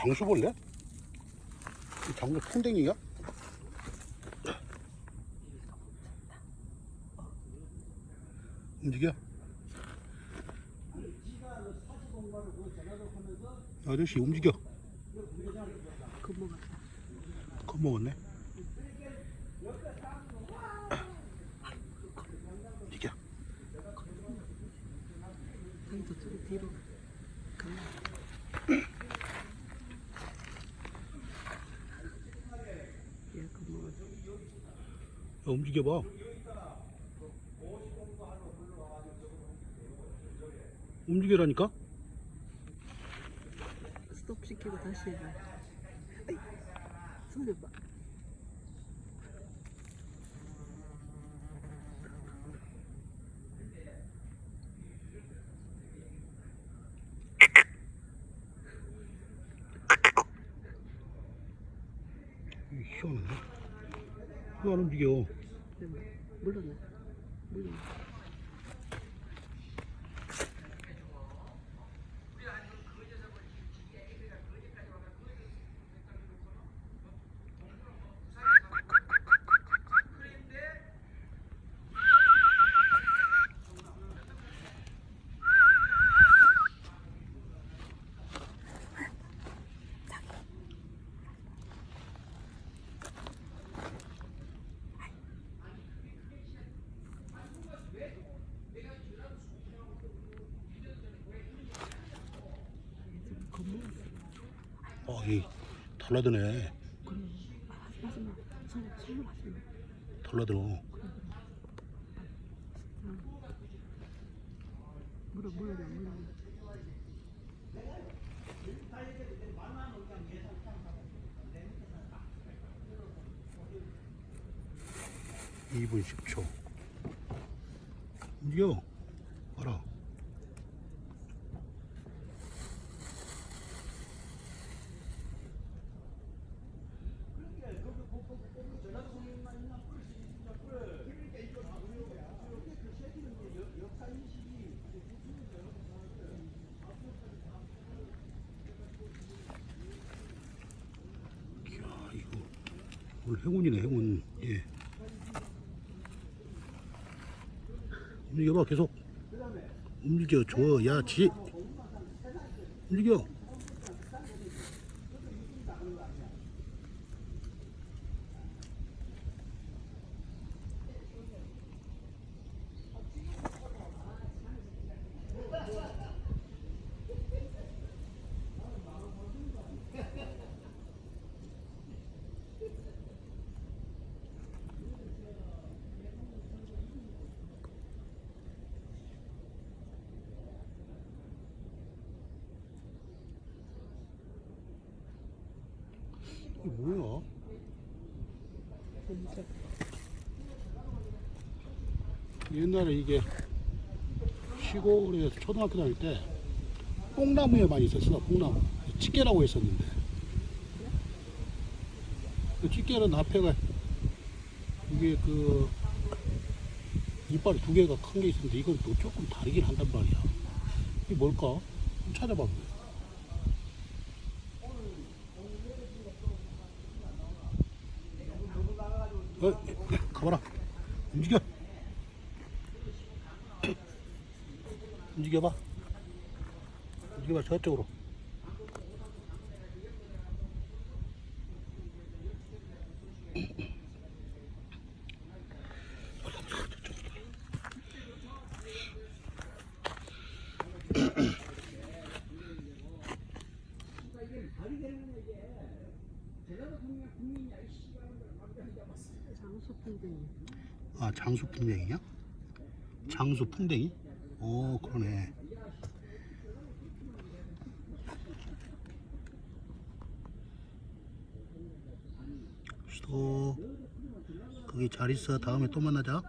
장수벌레? 장수 풍뎅이야? 움직여. 아저씨 움직여. 겁먹었네. 움직여. 저쪽에 뒤로 움직여봐. 움직이라니까? 스톱 시키고 다시 해봐. 아이, 손 봐. 희한하네. 왜 안 움직여? 물러나. 이 달라드네. 하지마. 손으로 하지마. 달라들어. 물어. 이 2분 10초. 움직여. 봐라. 오늘 행운이네, 행운. 예. 움직여봐, 계속. 움직여, 줘야지. 움직여. 이게 뭐야? 옛날에 이게 시골에서 초등학교 다닐 때 뽕나무에 많이 있었어. 뽕나무 찌개라고 했었는데 그 찌개는 앞에가 이게 그 이빨이 2개가 큰 게 있었는데 이건 또 조금 다르긴 한단 말이야. 이게 뭘까? 한번 찾아봐. 가봐라. 움직여. 움직여봐. 저쪽으로. 장수풍뎅이. 아, 장수풍뎅이냐? 장수풍뎅이? 오, 그러네. 스톱. 거기 잘 있어. 다음에 또 만나자.